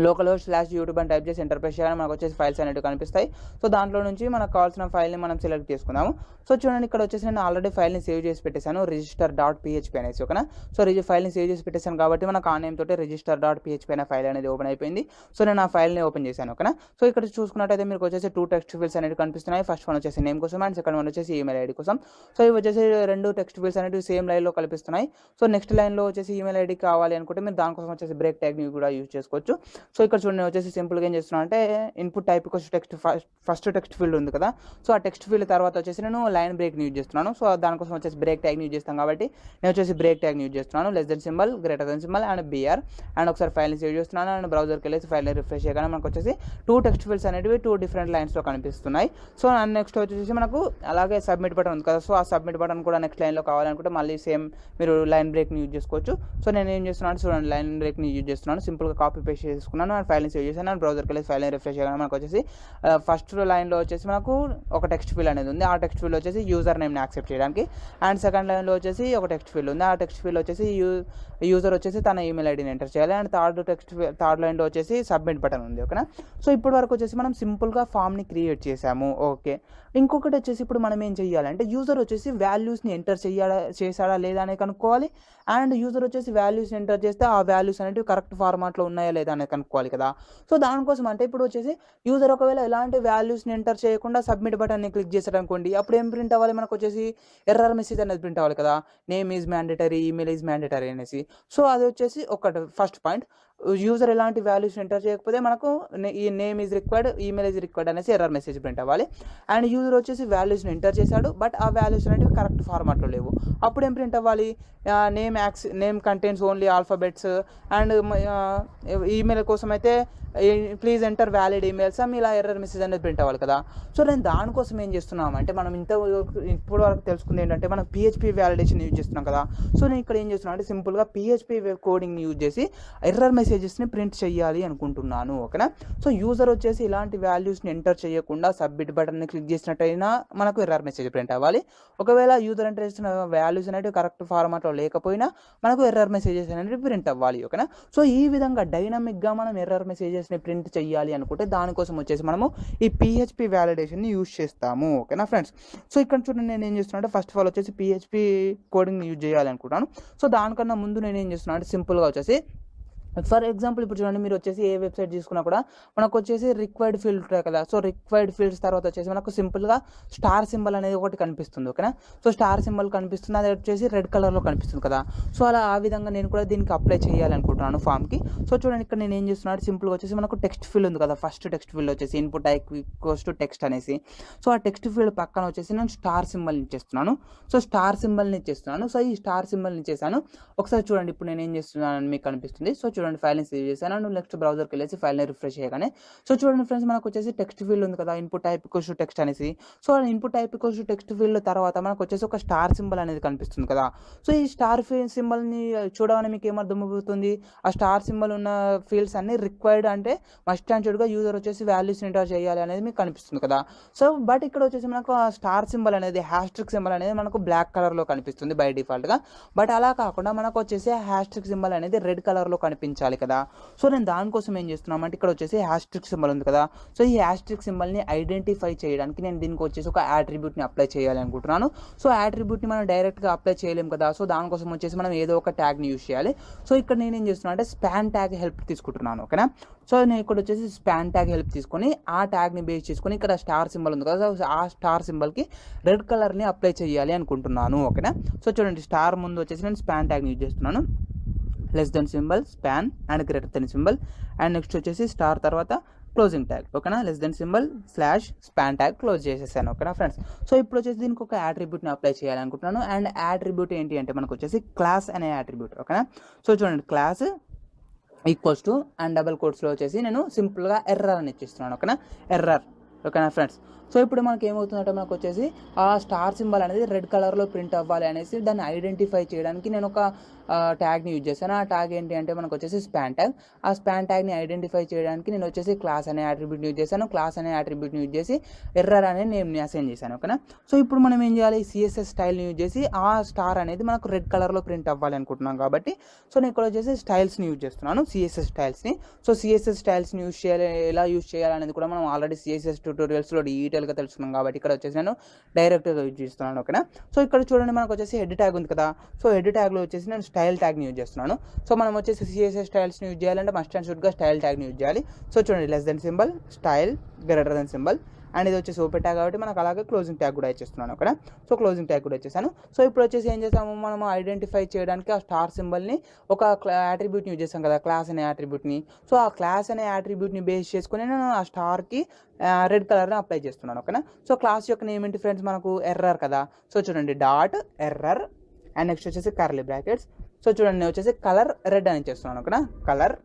లోకల్ /YouTube అని టైప్ చేసి ఎంటర్ ప్రెస్ చేయాలని మనకు వచ్చేసి ఫైల్స్ అనేవి కనిపిస్తాయి. సో దాంట్లో నుంచి మనకు కావాల్సిన ఫైల్ని మనం సెలెక్ట్ చేసుకుందాము. సో చూడండి, ఇక్కడ వచ్చేసి నేను ఆల్రెడీ ఫైల్ని సేవ్ చేసి పెట్టేశాను, register.php అనేసి. ఓకేనా. సో ఫైల్ని సేవ్ చేసి పెట్టేశాను కాబట్టి మనకు ఆ నేమ్ తోటి register.php అనే ఫైల్ అనేది ఓపెన్ అయిపోయింది. సో నేను ఆ ఫైల్ని ఓపెన్ చేశాను. ఓకేనా. సో ఇక్కడ చూసుకున్నట్టయితే మీకు వచ్చేసి 2 టెక్స్ట్ ఫీల్డ్స్ అనేవి కనిపిస్తున్నాయి. ఫస్ట్ వన్ వచ్చేసి నేమ్ కోసం అండ్ సెకండ్ వన్ వచ్చేసి ఈమెయిల్ ఐడి కోసం. సో ఇవి వచ్చేసి 2 టెక్స్ట్ ఫీల్డ్స్ అనేవి సేమ్ లైన్లో కనిపిస్తున్నాయి. సో నెక్స్ట్ లైన్లో వచ్చేసి ఈమెయిల్ ఐడి కావాలి అనుకుంటే మీరు దానికోసం వచ్చేసి బ్రేక్ ట్యాగ్ని కూడా యూజ్ చేసుకోవచ్చు. సో ఇక్కడ చూడండి, వచ్చేసి సింపుల్గా ఏం చేస్తున్నాను అంటే input type text first text field ఉంది కదా. సో ఆ టెక్స్ట్ ఫీల్డ్ తర్వాత వచ్చేసి నేను లైన్ బ్రేక్ని యూజ్ చేస్తున్నాను. సో దానికోసం వచ్చేసి బ్రేక్ ట్యాగ్ని యూజ్ చేస్తాను కాబట్టి నేను వచ్చేసి బ్రేక్ ట్యాగ్ని యూజ్ చేస్తున్నాను. Less than symbol, greater than symbol and BR. And ఒకసారి ఫైల్ని సేవ్ చేస్తున్నాను. అండ్ బ్రౌజర్కి వెళ్ళేసి ఫైల్ని రిఫ్రెష్ చేయగానే మనకు వచ్చేసి 2 టెక్స్ట్ ఫీల్డ్స్ అనేవి 2 డిఫరెంట్ లైన్స్లో కనిపిస్తున్నాయి. సో అండ్ నెక్స్ట్ వచ్చేసి మనకు అలాగే సబ్మిట్ బటన్ ఉంది కదా. సో ఆ సబ్మిట్ బటన్ కూడా నెక్స్ట్ లైన్లో కావాలనుకుంటే మళ్ళీ సేమ్ మీరు లైన్ బ్రేక్ని యూజ్ చేసుకోవచ్చు. సో నేను ఏం చేస్తున్నాను చూడండి, లైన్ బ్రేక్ని యూజ్ చేస్తున్నాను. సింపుల్గా కాపీ పేస్ట్ చేసుకున్నాను అండ్ ఫైల్ని సేవ్ చేశాను. అండ్ బ్రౌజర్కి వెళ్ళి ఫైల్ని రిఫ్రెష్ చేయగానే మనకు వచ్చేసి ఫస్ట్ లైన్లో వచ్చేసి మనకు ఒక టెక్స్ట్ ఫీల్డ్ అనేది ఉంది. ఆ టెక్స్ట్ ఫీల్డ్ వచ్చేసి యూజర్ నేమ్ని యాక్సెప్ట్ చేయడానికి. అండ్ సెకండ్ లైన్లో వచ్చేసి ఒక టెక్స్ట్ ఫీల్డ్ ఉంది. ఆ టెక్స్ట్ ఫీల్డ్ వచ్చేసి యూజర్ వచ్చేసి తన ఈమెయిల్ ఐడిని ఎంటర్ చేయాలి. అండ్ థర్డ్ లైన్లో వచ్చేసి సబ్మిట్ బటన్ ఉంది. ఓకేనా. సో ఇప్పటి వరకు వచ్చేసి మనం సింపుల్గా ఫామ్ని క్రియేట్ చేసాము. ఓకే. ఇంకొకటి వచ్చేసి ఇప్పుడు మనం ఏం చేయాలంటే యూజర్ వచ్చేసి వాల్యూస్ని ఎంటర్ చేశాడా లేదా అనేది కనుక్కోవాలి. అండ్ యూజర్ వచ్చేసి వాల్యూస్ని ఎంటర్ చేస్తే ఆ వాల్యూస్ అనేవి కరెక్ట్ ఫార్మాట్లో ఉన్నాయా లేదా అనేది కనుక్కోవాలి కదా. సో దానికోసం అంటే ఇప్పుడు వచ్చేసి యూజర్ ఒకవేళ ఎలాంటి వాల్యూస్ని ఎంటర్ చేయకుండా సబ్మిట్ బటన్ని క్లిక్ చేశాడు అనుకోండి, అప్పుడు ఏం ప్రింట్ అవ్వాలి, మనకు వచ్చేసి ఎర్రర్ మెసేజ్ అనేది ప్రింట్ అవ్వాలి కదా, name is mandatory, email is mandatory అనేసి. సో అది వచ్చేసి ఒకటి ఫస్ట్ పాయింట్. యూజర్ ఎలాంటి వాల్యూస్ ఎంటర్ చేయకపోతే మనకు ఈ name is required, email is required అనేసి ఎర్రర్ మెసేజ్ ప్రింట్ అవ్వాలి. అండ్ యూజర్ వచ్చేసి వాల్యూస్ని ఎంటర్ చేశాడు బట్ ఆ వాల్యూస్ అనేవి కరెక్ట్ ఫార్మాట్లో లేవు, అప్పుడు ఏం ప్రింట్ అవ్వాలి, name contains only alphabets. And email కోసం అయితే ప్లీజ్ ఎంటర్ వ్యాలిడ్ ఈమెయిల్స్ ఇలా ఎర్రర్ మెసేజ్ అనేది ప్రింట్ అవ్వాలి కదా. సో నేను దానికోసం ఏం చేస్తున్నామంటే మనం ఇప్పుడు వరకు తెలుసుకుంది ఏంటంటే మనం PHP వ్యాలిడేషన్ యూజ్ చేస్తున్నాం కదా. సో నేను ఇక్కడ ఏం చేస్తున్నాను అంటే సింపుల్గా PHP కోడింగ్ని యూజ్ చేసి ఎర్రర్ మెసేజెస్ని ప్రింట్ చేయాలి అనుకుంటున్నాను. ఓకేనా. సో యూజర్ వచ్చేసి ఇలాంటి వాల్యూస్ని ఎంటర్ చేయకుండా సబ్మిట్ బటన్ని క్లిక్ చేసినట్టయినా మనకు ఎర్రర్ మెసేజ్ ప్రింట్ అవ్వాలి. ఒకవేళ యూజర్ ఎంటర్ చేసిన వాల్యూస్ అనేవి కరెక్ట్ ఫార్మాట్లో లేకపోయినా మనకు ఎర్రర్ మెసేజెస్ అనేవి ప్రింట్ అవ్వాలి. ఓకేనా. సో ఈ విధంగా డైనమిక్గా మనం ఎర్రర్ మెసేజెస్ని ప్రింట్ చేయాలి అనుకుంటే దానికోసం వచ్చేసి మనము ఈ PHP వ్యాలిడేషన్ని యూజ్ చేస్తాము. ఓకేనా ఫ్రెండ్స్. సో ఇక్కడ చూడండి, నేను ఏం చేస్తున్నా అంటే ఫస్ట్ ఆఫ్ ఆల్ వచ్చేసి PHP కోడింగ్ని యూజ్ చేయాలి అనుకుంటాను. సో దానికన్నా ముందు నేను ఏం చేస్తున్నా అంటే సింపుల్గా వచ్చేసి ఫర్ ఎగ్జాంపుల్ ఇప్పుడు చూడండి, మీరు వచ్చేసి ఏ వెబ్సైట్ తీసుకున్నా కూడా మనకు వచ్చేసి రిక్వైర్డ్ ఫీల్డ్ ఉంటాయి కదా. సో రిక్వైర్డ్ ఫీల్డ్స్ తర్వాత వచ్చేసి మనకు సింపుల్గా స్టార్ సింబల్ అనేది ఒకటి కనిపిస్తుంది. ఓకేనా. సో స్టార్ సింబల్ కనిపిస్తుంది, అది వచ్చేసి రెడ్ కలర్లో కనిపిస్తుంది కదా. సో అలా ఆ విధంగా నేను కూడా దీనికి అప్లై చేయాలనుకుంటున్నాను ఫామ్కి. సో చూడండి, ఇక్కడ నేను ఏం చేస్తున్నాను సింపుల్గా వచ్చేసి మనకు టెక్స్ట్ ఫీల్డ్ ఉంది కదా, ఫస్ట్ టెక్స్ట్ ఫీల్డ్ వచ్చేసి ఇన్పుట్ ఈక్వల్స్ టు టెక్స్ట్ అనేసి. సో ఆ టెక్స్ట్ ఫీల్డ్ పక్కన వచ్చేసి నేను స్టార్ సింబల్ని ఇచ్చేస్తున్నాను. సో స్టార్ సింబల్ని ఇచ్చేస్తున్నాను. సో ఈ స్టార్ సింబల్ని ఇచ్చేసాను. ఒకసారి చూడండి, ఇప్పుడు నేను ఏం చేస్తున్నాను మీకు కనిపిస్తుంది. సో చూడండి, చూడండి ఫైల్ని సేవ్ చేశాను అండ్ నెక్స్ట్ బ్రౌజర్కి వెళ్ళేసి ఫైల్ని రిఫ్రెష్ చేయగానే సో చూడండి ఫ్రెండ్స్ మనకు వచ్చేసి టెక్స్ట్ ఫీల్డ్ ఉంది కదా, input type equals to text అనేసి. So input type equals to text field తర్వాత మనకు వచ్చేసి ఒక స్టార్ సింబల్ అనేది కనిపిస్తుంది కదా. సో ఈ స్టార్ సింబల్ని చూడగానే మీకు ఏమర్థమవుతుంది, ఆ స్టార్ సింబల్ ఉన్న ఫీల్డ్స్ అన్ని రిక్వైర్డ్ అంటే మస్ట్ అండ్ షుడ్గా యూజర్ వచ్చేసి వాల్యూస్ ఎంటర్ చేయాలి అనేది మీకు కనిపిస్తుంది కదా. సో బట్ ఇక్కడ వచ్చేసి మనకు ఆ స్టార్ సింబల్ అనేది హ్యాస్ట్రిక్ సింబల్ అనేది మనకు బ్లాక్ కలర్లో కనిపిస్తుంది బై డిఫాల్ట్గా. బట్ అలా కాకుండా మనకు వచ్చేసి హ్యాస్ట్రిక్ సింబల్ అనేది రెడ్ కలర్లో కనిపించాలి కదా. సో నేను దానికోసం ఏం చేస్తున్నామంటే ఇక్కడ వచ్చేసి హ్యాస్ట్రిక్ సింబల్ ఉంది కదా. సో ఈ హ్యాస్ట్రిక్ సింబల్ని ఐడెంటిఫై చేయడానికి నేను దీనికి వచ్చేసి ఒక యాట్రిబ్యూట్ని అప్లై చేయాలి అనుకుంటున్నాను. సో యాట్రిబ్యూట్ని మనం డైరెక్ట్గా అప్లై చేయలేం కదా. సో దానికోసం వచ్చేసి మనం ఏదో ఒక ట్యాగ్ని యూజ్ చేయాలి. సో ఇక్కడ నేను ఏం చేస్తున్నాను అంటే స్పాన్ ట్యాగ్ హెల్ప్ తీసుకుంటున్నాను. ఓకేనా. సో నేను ఇక్కడ వచ్చేసి స్పాన్ ట్యాగ్ హెల్ప్ తీసుకొని ఆ ట్యాగ్ని బేస్ చేసుకొని ఇక్కడ స్టార్ సింబల్ ఉంది కదా, ఆ స్టార్ సింబల్కి రెడ్ కలర్ని అప్లై చేయాలి అనుకుంటున్నాను. ఓకేనా. సో చూడండి స్టార్ ముందు వచ్చేసి నేను స్పాన్ ట్యాగ్ని యూజ్ చేస్తున్నాను. Less than symbol span and greater than symbol and next వచ్చేసి స్టార్ తర్వాత క్లోజింగ్ ట్యాగ్. ఓకేనా. Less than symbol slash span tag close చేసేసాను. ఓకేనా ఫ్రెండ్స్. సో ఇప్పుడు వచ్చేసి దీనికి ఒక యాట్రిబ్యూట్ని అప్లై చేయాలనుకుంటున్నాను. అండ్ యాట్రిబ్యూట్ ఏంటి అంటే మనకు వచ్చేసి క్లాస్ అనే యాట్రిబ్యూట్. ఓకేనా. సో చూడండి class equals to and double కోట్స్లో వచ్చేసి నేను సింపుల్గా ఎర్రర్ అని ఇచ్చిస్తున్నాను. ఓకేనా. ఎర్రర్. ఓకేనా ఫ్రెండ్స్. సో ఇప్పుడు మనకి ఏమవుతుందంటే మనకు వచ్చేసి ఆ స్టార్ సింబల్ అనేది రెడ్ కలర్లో ప్రింట్ అవ్వాలి అనేసి దాన్ని ఐడెంటిఫై చేయడానికి నేను ఒక ట్యాగ్ని యూజ్ చేశాను. ఆ ట్యాగ్ ఏంటి అంటే మనకు వచ్చేసి స్పాన్ ట్యాగ్. ఆ స్పాన్ ట్యాగ్ని ఐడెంటిఫై చేయడానికి నేను వచ్చేసి క్లాస్ అనే యాట్రిబ్యూట్ని యూజ్ చేశాను. క్లాస్ అనే యాట్రిబ్యూట్ని యూజ్ చేసి ఎర్రర్ అనే నేమ్ని అసైన్ చేశాను. ఓకేనా. సో ఇప్పుడు మనం ఏం చేయాలి, సిఎస్ఎస్ స్టైల్ని యూజ్ చేసి ఆ స్టార్ అనేది మనకు రెడ్ కలర్లో ప్రింట్ అవ్వాలి అనుకుంటున్నాం కాబట్టి సో నేను ఇక్కడ వచ్చేసి స్టైల్స్ని యూజ్ చేస్తున్నాను, సిఎస్ఎస్ స్టైల్స్ని. సో సిఎస్ఎస్ స్టైల్స్ని యూజ్ చేయాలి, ఎలా యూజ్ చేయాలనేది కూడా మనం ఆల్రెడీ సిఎస్ఎస్ ట్యూటోరియల్స్లో డీటెయిల్గా తెలుసుకున్నాం కాబట్టి ఇక్కడ వచ్చేసి నేను డైరెక్ట్గా యూజ్ చేస్తున్నాను. ఓకేనా. సో ఇక్కడ చూడండి మనకు వచ్చేసి హెడ్ ట్యాగ్ ఉంది కదా. సో హెడ్ ట్యాగ్లో వచ్చేసి నేను స్టైల్ ట్యాగ్ని యూజ్ చేస్తున్నాను. సో మనం వచ్చేసి సిఎస్ఎస్ స్టైల్స్ని యూజ్ చేయాలంటే మస్ట్ అండ్ షుడ్గా స్టైల్ ట్యాగ్ని యూజ్ చేయాలి. సో చూడండి less than symbol style greater than symbol and ఇది వచ్చేసి ఓపెన్ ట్యాగ్ కాబట్టి మనకు అలాగే క్లోజింగ్ ట్యాగ్ కూడా ఇచ్చేస్తున్నాను. ఓకేనా. సో క్లోజింగ్ ట్యాగ్ కూడా ఇచ్చేసాను. సో ఇప్పుడు వచ్చేసి ఏం చేసాము, మనం ఐడెంటిఫై చేయడానికి ఆ స్టార్ సింబల్ని ఒక యాట్రిబ్యూట్ని యూజ్ చేస్తాం కదా, క్లాస్ అనే యాట్రిబ్యూట్ని. సో ఆ క్లాస్ అనే యాట్రిబ్యూట్ని బేస్ చేసుకుని నేను ఆ స్టార్కి రెడ్ కలర్ని అప్లై చేస్తున్నాను. ఓకేనా. సో క్లాస్ యొక్క నేమ్ ఏంటి ఫ్రెండ్స్, మనకు ఎర్రర్ కదా. సో చూడండి డాట్ ఎర్రర్ అండ్ నెక్స్ట్ వచ్చేసి కర్లీ బ్రాకెట్స్. సో చూడండి నేను వచ్చేసి కలర్ రెడ్ అని చేస్తున్నాను. ఓకేనా. Colour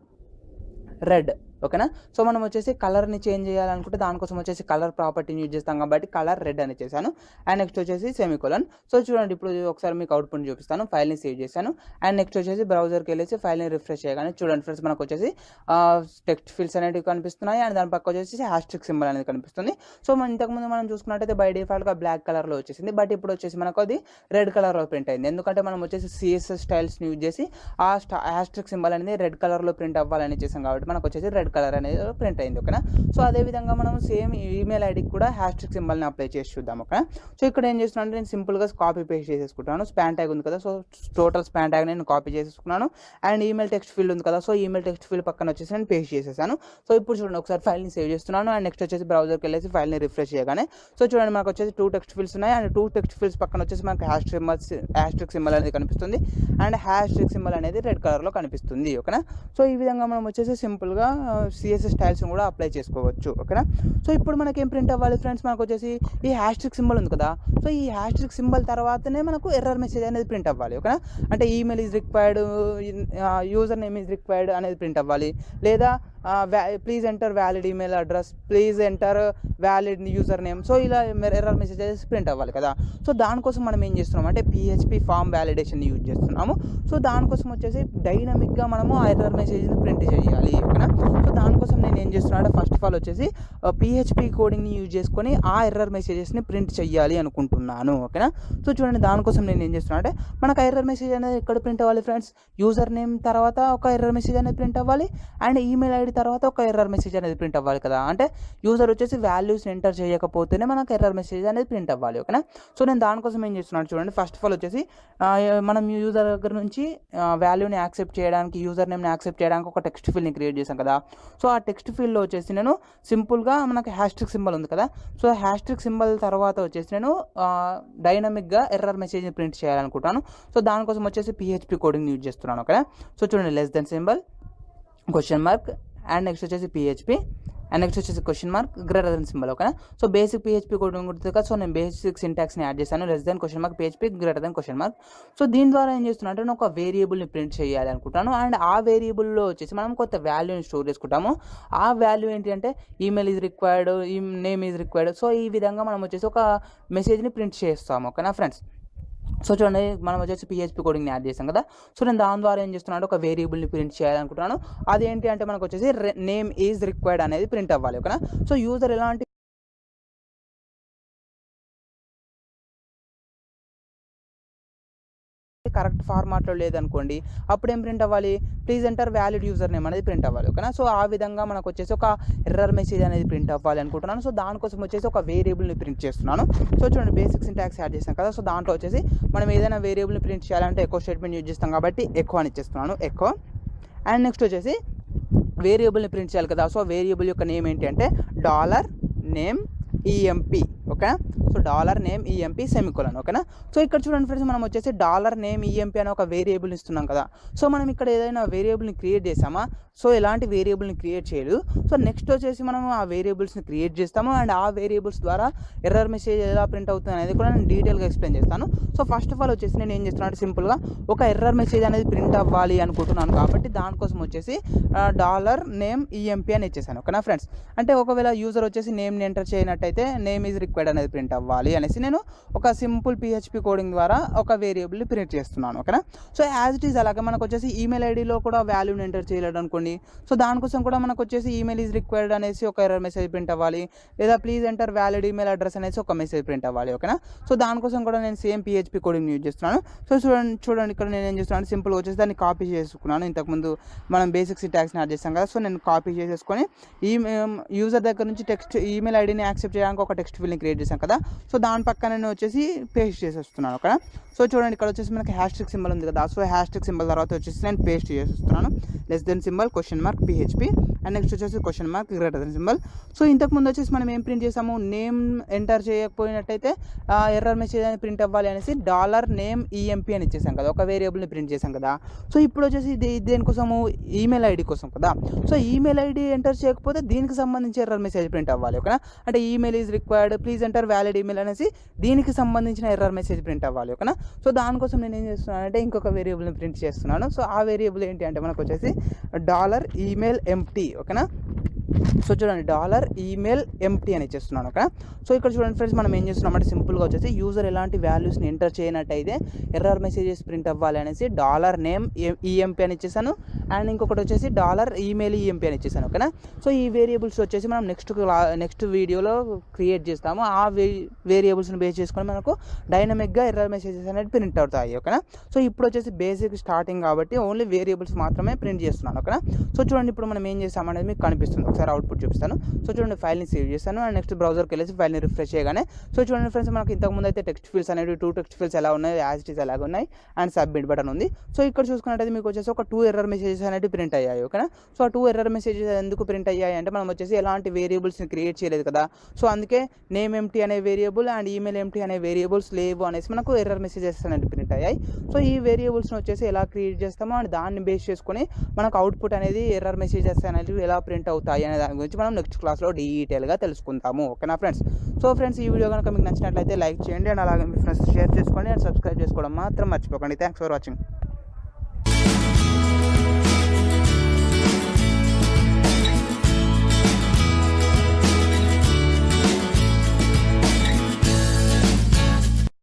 red. ఓకేనా. సో మనం వచ్చేసి కలర్ని చేంజ్ చేయాలనుకుంటే దానికోసం వచ్చేసి కలర్ ప్రాపర్టీని యూజ్ చేస్తాం కాబట్టి కలర్ రెడ్ అని చేశాను. అండ్ నెక్స్ట్ వచ్చేసి సెమికోలన్. సో చూడండి ఇప్పుడు ఒకసారి మీకు అవుట్పుట్ చూపిస్తాను. ఫైల్ని సేవ్ చేశాను అండ్ నెక్స్ట్ వచ్చేసి బ్రౌజర్కి వెళ్ళేసి ఫైల్ని రిఫ్రెష్ చేయగానే చూడండి ఫ్రెండ్స్ మనకు వచ్చేసి టెక్స్ట్ ఫీల్డ్స్ అనేవి కనిపిస్తున్నాయి అండ్ దాని పక్క వచ్చేసి హ్యాస్ట్రిక్ సింబల్ అనేది కనిపిస్తుంది. సో మనం ఇంతకుముందు మనం చూసుకున్నట్టయితే బై డిఫాల్ట్గా బ్లాక్ కలర్లో వచ్చేసింది, బట్ ఇప్పుడు వచ్చేసి మనకు అది రెడ్ కలర్లో ప్రింట్ అయింది. ఎందుకంటే మనం వచ్చేసి సిఎస్ఎస్ స్టైల్స్ని యూజ్ చేసి ఆ హ్యాస్ట్రిక్ సింబల్ అనేది రెడ్ కలర్లో ప్రింట్ అవ్వాలని చేసాం కాబట్టి మనకు వచ్చేసి రెడ్ కలర్ అనేది ప్రింట్ అయింది. ఓకేనా. సో అదేవిధంగా మనం సేమ్ ఈమెయిల్ ఐడికి కూడా హ్యాస్ట్రిక్ సింబల్ని అప్లై చేసి చూద్దాం. ఓకేనా. సో ఇక్కడ ఏం చేస్తున్నాను అంటే నేను సింపుల్గా కాపీ పేస్ట్ చేసేసుకుంటాను. స్పాన్ ట్యాగ్ ఉంది కదా, సో టోటల్ స్పాన్ ట్యాగ్ నేను కాపీ చేసేసుకున్నాను అండ్ ఈమెయిల్ టెక్స్ట్ ఫీల్డ్ ఉంది కదా, సో ఈమెయిల్ టెక్స్ట్ ఫీల్డ్ పక్కన వచ్చేసి నేను పేస్ట్ చేసేసాను. సో ఇప్పుడు చూడండి ఒకసారి ఫైల్ని సేవ్ చేస్తున్నాను అండ్ నెక్స్ట్ వచ్చేసి బ్రౌజర్కి వెళ్ళేసి ఫైల్ని రిఫ్రెష్ చేయగానే సో చూడండి మనకు వచ్చేసి 2 టెక్స్ట్ ఫీల్డ్స్ ఉన్నాయి అండ్ 2 టెక్స్ట్ ఫీల్డ్స్ పక్కన వచ్చేసి మనకు హ్యాస్ట్రిక్ సింబల్ అనేది కనిపిస్తుంది అండ్ హ్యాస్ట్రిక్ సింబల్ అనేది రెడ్ కలర్లో కనిపిస్తుంది. ఓకేనా. సో ఈ విధంగా మనం వచ్చేసి సింపుల్గా సిఎస్ఎస్ స్టైల్స్ కూడా అప్లై చేసుకోవచ్చు. ఓకేనా. సో ఇప్పుడు మనకి ఏం ప్రింట్ అవ్వాలి ఫ్రెండ్స్, మనకు వచ్చేసి ఈ హ్యాస్ట్రిక్ సింబల్ ఉంది కదా, సో ఈ హ్యాస్ట్రిక్ సింబల్ తర్వాతనే మనకు ఎర్రర్ మెసేజ్ అనేది ప్రింట్ అవ్వాలి. ఓకేనా. అంటే email is required, user name is required అనేది ప్రింట్ అవ్వాలి, లేదా please enter valid email address, please enter valid user name. So ఇలా ఎర్రర్ మెసేజెస్ ప్రింట్ అవ్వాలి కదా. సో దానికోసం మనం ఏం చేస్తున్నాం అంటే PHP ఫామ్ వ్యాలిడేషన్ యూజ్ చేస్తున్నాము. సో దానికోసం వచ్చేసి డైనమిక్గా మనము ఆ ఎర్రర్ మెసేజ్ని ప్రింట్ చేయాలి. ఓకేనా. సో దానికోసం నేను ఏం చేస్తున్నాను అంటే ఫస్ట్ ఆఫ్ ఆల్ వచ్చేసి PHP కోడింగ్ని యూజ్ చేసుకొని ఆ ఎర్రర్ మెసేజెస్ని ప్రింట్ చేయాలి అనుకుంటున్నాను. ఓకేనా. సో చూడండి దానికోసం నేను ఏం చేస్తున్నాను అంటే మనకు ఆ ఎర్రర్ మెసేజ్ అనేది ఎక్కడ ప్రింట్ అవ్వాలి ఫ్రెండ్స్, యూజర్ నేమ్ తర్వాత ఒక ఎర్రర్ మెసేజ్ అనేది ప్రింట్ అవ్వాలి అండ్ ఈమెయిల్ ఐడి తర్వాత ఒక ఎర్రర్ మెసేజ్ అనేది ప్రింట్ అవ్వాలి కదా. అంటే యూజర్ వచ్చేసి వాల్యూస్ ఎంటర్ చేయకపోతేనే మనకు ఎర్రర్ మెసేజ్ అనేది ప్రింట్ అవ్వాలి. ఓకేనా. సో నేను దానికోసం ఏం చేస్తున్నాను చూడండి, ఫస్ట్ ఆఫ్ ఆల్ వచ్చేసి మనం యూజర్ దగ్గర నుంచి వాల్యూని యాక్సెప్ట్ చేయడానికి, యూజర్ నేమ్ని యాక్సెప్ట్ చేయడానికి ఒక టెక్స్ట్ ఫీల్డ్ని క్రియేట్ చేశాం కదా. సో ఆ టెక్స్ట్ ఫీల్డ్లో వచ్చేసి నేను సింపుల్గా మనకి హ్యాస్ట్రిక్ సింబల్ ఉంది కదా, సో హ్యాస్ట్రిక్ సింబల్ తర్వాత వచ్చేసి నేను డైనమిక్గా ఎర్రర్ మెసేజ్ని ప్రింట్ చేయాలనుకుంటాను. సో దానికోసం వచ్చేసి PHP కోడింగ్ యూజ్ చేస్తున్నాను. ఓకేనా. సో చూడండి less than symbol question mark and next వచ్చేసి PHP అండ్ నెక్స్ట్ వచ్చేసి question mark greater than symbol. ఓకేనా. సో బేసిక్ PHP కోడ్ ఉంటుంది కదా, సో నేను బేసిక్ సింటాక్స్ని యాడ్ చేశాను. Less than question mark PHP greater than question mark. So దీని ద్వారా ఏం చేస్తున్నా అంటే నేను ఒక వేరియబుల్ని ప్రింట్ చేయాలి అనుకుంటాను. అండ్ ఆ వేరియబుల్లో వచ్చేసి మనం కొంత వాల్యూని స్టోర్ చేసుకుంటాము. ఆ వాల్యూ ఏంటి అంటే email is required, name is required. So ఈ విధంగా మనం వచ్చేసి ఒక మెసేజ్ని ప్రింట్ చేస్తాము. ఓకేనా ఫ్రెండ్స్. సో చూడండి, మనం వచ్చేసి PHP కోడింగ్ని యాడ్ చేసాం కదా. సో నేను దాని ద్వారా ఏం చేస్తున్నాను, ఒక వేరియబుల్ని ప్రింట్ చేయాలనుకుంటున్నాను. అదేంటి అంటే మనకు వచ్చేసి నేమ్ ఈజ్ రిక్వైర్డ్ అనేది ప్రింట్ అవ్వాలి. ఓకేనా. సో యూజర్ ఎలాంటి కరెక్ట్ ఫార్మాట్లో లేదనుకోండి, అప్పుడు ఏం ప్రింట్ అవ్వాలి, please enter valid user name అనేది ప్రింట్ అవ్వాలి. ఓకేనా. సో ఆ విధంగా మనకు వచ్చేసి ఒక ఎర్రర్ మెసేజ్ అనేది ప్రింట్ అవ్వాలి అనుకుంటున్నాను. సో దానికోసం వచ్చేసి ఒక వేరియబుల్ని ప్రింట్ చేస్తున్నాను. సో చూడండి, బేసిక్ సింటాక్స్ యాడ్ చేస్తాం కదా. సో దాంట్లో వచ్చేసి మనం ఏదైనా వేరియబుల్ని ప్రింట్ చేయాలంటే ఎకో స్టేట్మెంట్ యూజ్ చేస్తాం కాబట్టి ఎకో అని ఇచ్చేస్తున్నాను, ఎకో. అండ్ నెక్స్ట్ వచ్చేసి వేరియబుల్ని ప్రింట్ చేయాలి కదా. సో వేరియబుల్ యొక్క నేమ్ ఏంటి అంటే $name EMP. ఓకేనా. So $name EMP semicolon. ఓకేనా. సో ఇక్కడ చూడండి ఫ్రెండ్స్, మనం వచ్చేసి $name EMP అనే ఒక వేరియబుల్ ఇస్తున్నాం కదా. సో మనం ఇక్కడ ఏదైనా వేరియబుల్ని క్రియేట్ చేసామా, సో ఎలాంటి వేరియబుల్ని క్రియేట్ చేయలేదు. సో నెక్స్ట్ వచ్చేసి మనం ఆ వేరియబుల్స్ని క్రియేట్ చేస్తాము. అండ్ ఆ వేరియబుల్స్ ద్వారా ఎర్రర్ మెసేజ్ ఎలా ప్రింట్ అవుతుంది అనేది కూడా నేను డీటెయిల్గా ఎక్స్ప్లెయిన్ చేస్తాను. సో ఫస్ట్ ఆఫ్ ఆల్ వచ్చేసి నేను ఏం చేస్తున్నాను, సింపుల్గా ఒక ఎర్రర్ మెసేజ్ అనేది ప్రింట్ అవ్వాలి అనుకుంటున్నాను కాబట్టి దానికోసం వచ్చేసి $name EMP అని ఇచ్చేసాను. ఓకేనా ఫ్రెండ్స్. అంటే ఒకవేళ యూజర్ వచ్చేసి నేమ్ని ఎంటర్ చేయనట్టయితే నేమ్ ఈజ్ రిక్వైర్డ్ అనేది ప్రింట్ అవ్వాలి అనేసి నేను ఒక సింపుల్ PHP కోడింగ్ ద్వారా ఒక వేరియబుల్ని ప్రింట్ చేస్తున్నాను. ఓకేనా. సో యాజ్ ఇట్ ఈజ్ అలాగే మనకు వచ్చేసి ఈమెయిల్ ఐడిలో కూడా వాల్యూని ఎంటర్ చేయలేడు అనుకోండి. సో దానికోసం కూడా మనకు వచ్చేసి ఈమెయిల్ ఈజ్ రిక్వైర్డ్ అనేసి ఒక ఎర్రర్ మెసేజ్ ప్రింట్ అవ్వాలి, లేదా please enter valid email address అనేసి ఒక మెసేజ్ ప్రింట్ అవ్వాలి. ఓకేనా. సో దానికోసం కూడా నేను సేమ్ PHP కోడింగ్ యూజ్ చేస్తున్నాను. సో చూడండి ఇక్కడ నేను ఏం చేస్తున్నాను, సింపుల్గా వచ్చేసి దాన్ని కాపీ చేసుకున్నాను. ఇంతకుముందు మనం బేసిక్ సింటాక్స్ని యాడ్ చేస్తాం కదా. సో నేను కాపీ చేసేసుకొని ఈ యూజర్ దగ్గర నుంచి టెక్స్ట్ ఈమెయిల్ ఐడిని యాక్సెప్ట్ చేయడానికి ఒక టెక్స్ట్ ఫీల్డ్ని క్రియేట్ చేశాం కదా. సో దాని పక్కన నేను వచ్చేసి పేస్ట్ చేసేస్తున్నాను. ఓకేనా. సో చూడండి, ఇక్కడ వచ్చేసి మనకి హ్యాష్ట్రిక్ సింబల్ ఉంది కదా. సో హ్యాష్ట్రిక్ సింబల్ తర్వాత వచ్చేసి నేను పేస్ట్ చేసేస్తున్నాను. Less than symbol question mark PHP and next వచ్చేసి question mark greater than symbol. So ఇంతకుముందు వచ్చేసి మనం ఏం ప్రింట్ చేసాము, నేమ్ ఎంటర్ చేయకపోయినట్టయితే ఎర్రర్ మెసేజ్ అని ప్రింట్ అవ్వాలి అనేసి $name EMP అని ఇచ్చేసాం కదా, ఒక వేరియబుల్ని ప్రింట్ చేసాం కదా. సో ఇప్పుడు వచ్చేసి దేనికోసము, ఈమెయిల్ ఐడి కోసం కదా. సో ఈమెయిల్ ఐడి ఎంటర్ చేయకపోతే దీనికి సంబంధించి ఎర్రర్ మెసేజ్ ప్రింట్ అవ్వాలి. ఓకేనా. అంటే email is required, please enter valid email అనేసి దీనికి సంబంధించిన ఎర్రర్ మెసేజ్ ప్రింట్ అవ్వాలి. ఓకేనా. సో దానికోసం నేను ఏం చేస్తున్నాను అంటే ఇంకొక వేరియబుల్ని ప్రింట్ చేస్తున్నాను. సో ఆ వేరియబుల్ ఏంటి అంటే మనకు వచ్చేసి $email empty. ఓకేనా. సో చూడండి, $email empty అని ఇచ్చేస్తున్నాను. ఓకే. సో ఇక్కడ చూడండి ఫ్రెండ్స్, మనం ఏం చేస్తున్నామంటే సింపుల్గా వచ్చేసి యూజర్ ఎలాంటి వాల్యూస్ని ఎంటర్ చేయనట్టయితే ఎర్రర్ మెసేజెస్ ప్రింట్ అవ్వాలి అనేసి $name EMP అని ఇచ్చేసాను. అండ్ ఇంకొకటి వచ్చేసి $email EMP అని ఇచ్చేసాను. ఓకేనా. సో ఈ వేరియబుల్స్ వచ్చేసి మనం నెక్స్ట్ వీడియోలో క్రియేట్ చేస్తాము. ఆ వేరియబుల్స్ని బేస్ చేసుకొని మనకు డైనమిక్గా ఎర్రర్ మెసేజెస్ అనేది ప్రింట్ అవుతాయి. ఓకేనా. సో ఇప్పుడు వచ్చేసి బేసిక్ స్టార్టింగ్ కాబట్టి ఓన్లీ వేరియబుల్స్ మాత్రమే ప్రింట్ చేస్తున్నాను. ఓకేనా. సో చూడండి, ఇప్పుడు మనం ఏం చేస్తామనేది మీకు కనిపిస్తుంది. ఒకసారి అవుట్పుట్ చూపిస్తాను. సో చూడండి, ఫైల్ని సేవ్ చేస్తాను అండ్ నెక్స్ట్ బ్రౌజర్కి వెళ్ళేసి ఫైల్ని రిఫ్రెష్ చేయగానే సో చూడండి ఫ్రెండ్స్, మనకి ఇంతకుముందు అయితే టెక్స్ట్ ఫీల్డ్స్ అనేవి 2 టెక్స్ట్ ఫీల్డ్స్ ఎలా ఉన్నాయి, యాజ్ ఇట్ ఈస్ అలాగే ఉన్నాయి అండ్ సబ్మిట్ బటన్ ఉంది. సో ఇక్కడ చూసుకున్నట్టయితే మీకు వచ్చేసి ఒక 2 ఎర్రర్ మెసేజెస్ అనేవి ప్రింట్ అయ్యాయి. ఓకేనా. సో ఆ 2 ఎర్రర్ మెసేజెస్ ఎందుకు ప్రింట్ అయ్యాయి అంటే మనం వచ్చేసి ఎలాంటి వేరియబుల్స్ని క్రియేట్ చేయలేదు కదా. సో అందుకే నేమ్ ఎంప్టీ అనే వేరియబుల్ అండ్ ఈమెయిల్ ఎంప్టీ అనే వేరియబుల్స్ లేవు అనేసి మనకు ఎర్రర్ మెసేజెస్ అనేవి ప్రింట్ అయ్యాయి. సో ఈ వేరియబుల్స్ని వచ్చేసి ఎలా క్రియేట్ చేస్తామో అండ్ దాన్ని బేస్ చేసుకొని మనకు అవుట్పుట్ అనేది ఎర్రర్ మెసేజెస్ అనేవి ఎలా ప్రింట్ అవుతాయి అనే దాని గురించి మనం నెక్స్ట్ క్లాస్లో డీటెయిల్గా తెలుసుకుంటాము. ఓకేనా ఫ్రెండ్స్. సో ఫ్రెండ్స్, ఈ వీడియో కనుక మీకు నచ్చినట్లయితే లైక్ చేయండి అండ్ అలాగే మీ ఫ్రెండ్స్ షేర్ చేసుకోండి అండ్ సబ్స్క్రైబ్ చేసుకోవడం మాత్రం మర్చిపోకండి. Thanks for watching.